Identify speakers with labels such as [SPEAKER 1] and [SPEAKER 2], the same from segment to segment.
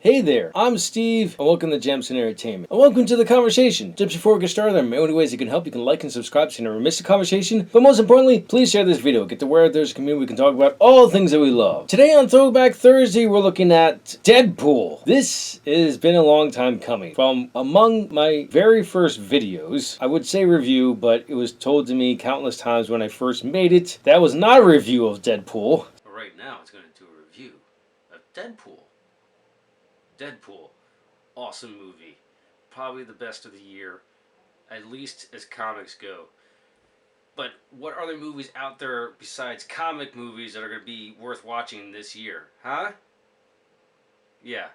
[SPEAKER 1] Hey there, I'm Steve, and welcome to Gems and Entertainment. And welcome to the conversation. Just before we get started, there are many ways you can help. You can like and subscribe so you never miss a conversation. But most importantly, please share this video. Get to where there's a community we can talk about all things that we love. Today on Throwback Thursday, we're looking at Deadpool. This has been a long time coming. From among my very first videos, I would say review, but it was told to me countless times when I first made it, that was not a review of Deadpool. But right now, it's going to do a review of Deadpool. Deadpool, awesome movie, probably the best of the year, at least as comics go. But what other movies out there besides comic movies that are going to be worth watching this year, huh? Yeah,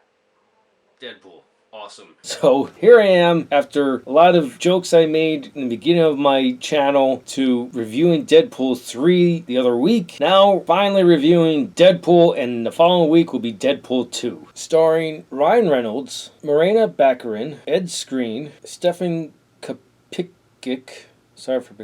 [SPEAKER 1] Deadpool. Awesome. So here I am after a lot of jokes I made in the beginning of my channel to reviewing Deadpool 3 the other week. Now finally reviewing Deadpool, and the following week will be Deadpool 2. Starring Ryan Reynolds, Morena Baccarin, Ed Skrein, Stefan Kapicic, sorry for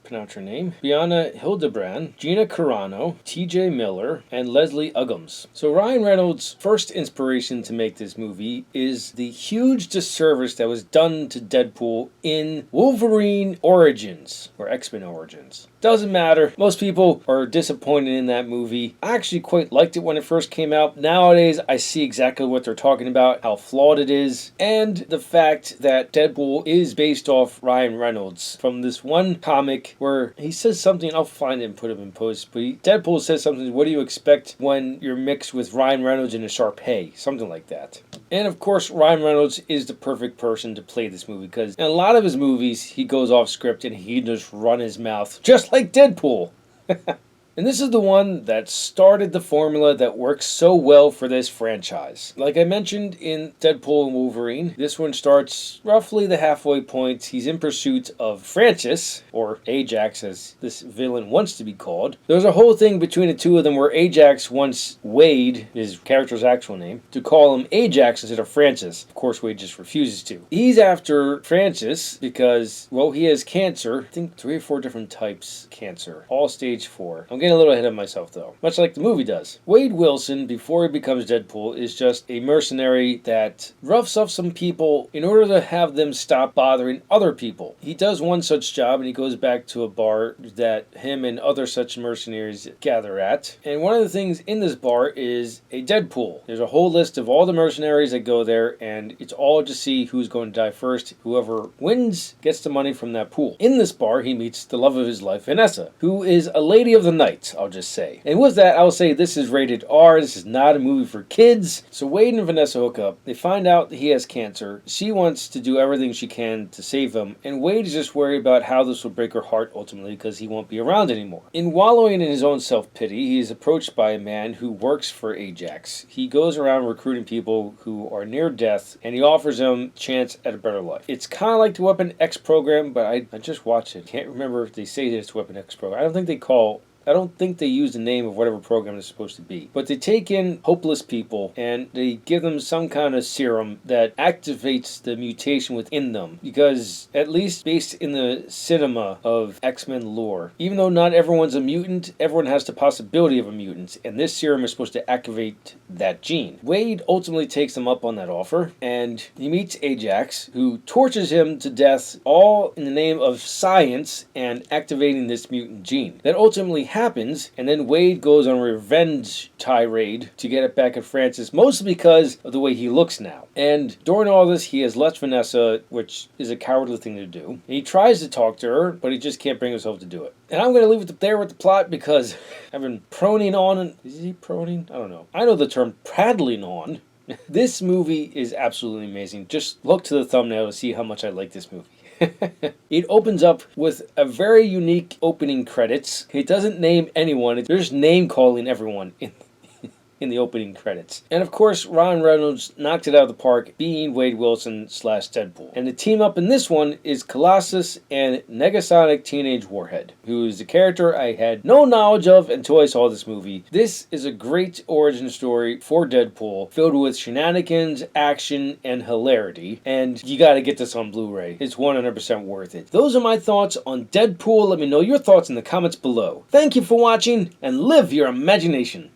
[SPEAKER 1] pronounce her name, Bianca Hildebrand, Gina Carano, TJ Miller, and Leslie Uggams. So Ryan Reynolds' first inspiration to make this movie is the huge disservice that was done to Deadpool in Wolverine Origins, or X-Men Origins. Doesn't matter. Most people are disappointed in that movie. I actually quite liked it when it first came out. Nowadays, I see exactly what they're talking about, how flawed it is, and the fact that Deadpool is based off Ryan Reynolds from this one comic where he says something, I'll find it and put it in post, but Deadpool says something, what do you expect when you're mixed with Ryan Reynolds and a Sharpay? Something like that. And of course, Ryan Reynolds is the perfect person to play this movie because in a lot of his movies, he goes off script and he just run his mouth, just like Deadpool. And this is the one that started the formula that works so well for this franchise. Like I mentioned in Deadpool and Wolverine, this one starts roughly the halfway point. He's in pursuit of Francis, or Ajax as this villain wants to be called. There's a whole thing between the two of them where Ajax wants Wade, his character's actual name, to call him Ajax instead of Francis. Of course, Wade just refuses to. He's after Francis because, well, he has cancer. I think 3 or 4 different types cancer, all stage 4. I'm getting a little ahead of myself though, much like the movie does. Wade Wilson, before he becomes Deadpool, is just a mercenary that roughs up some people in order to have them stop bothering other people. He does one such job and he goes back to a bar that him and other such mercenaries gather at. And one of the things in this bar is a Deadpool. There's a whole list of all the mercenaries that go there, and it's all to see who's going to die first. Whoever wins gets the money from that pool. In this bar, he meets the love of his life, Vanessa, who is a lady of the night, I'll just say. And with that, I'll say this is rated R. This is not a movie for kids. So Wade and Vanessa hook up. They find out that he has cancer. She wants to do everything she can to save him. And Wade is just worried about how this will break her heart ultimately because he won't be around anymore. In wallowing in his own self-pity, he is approached by a man who works for Ajax. He goes around recruiting people who are near death, and he offers them a chance at a better life. It's kind of like the Weapon X program, but I just watched it. Can't remember if they say that it's Weapon X program. I don't think they use the name of whatever program it's supposed to be. But they take in hopeless people and they give them some kind of serum that activates the mutation within them. Because, at least based in the cinema of X-Men lore, even though not everyone's a mutant, everyone has the possibility of a mutant. And this serum is supposed to activate that gene. Wade ultimately takes them up on that offer, and he meets Ajax, who tortures him to death, all in the name of science and activating this mutant gene. That ultimately happens, and then Wade goes on a revenge tirade to get it back at Francis, mostly because of the way he looks now. And during all this, he has left Vanessa, which is a cowardly thing to do. He tries to talk to her, but he just can't bring himself to do it. And I'm going to leave it there with the plot because I've been proning on. Is he proning? I don't know. I know the term prattling on. This movie is absolutely amazing. Just look to the thumbnail to see how much I like this movie. It opens up with a very unique opening credits. It doesn't name anyone. They're just name calling everyone in the opening credits. And of course, Ryan Reynolds knocked it out of the park being Wade Wilson / Deadpool. And the team up in this one is Colossus and Negasonic Teenage Warhead, who is a character I had no knowledge of until I saw this movie. This is a great origin story for Deadpool, filled with shenanigans, action, and hilarity. And you gotta get this on Blu-ray. It's 100% worth it. Those are my thoughts on Deadpool. Let me know your thoughts in the comments below. Thank you for watching, and live your imagination.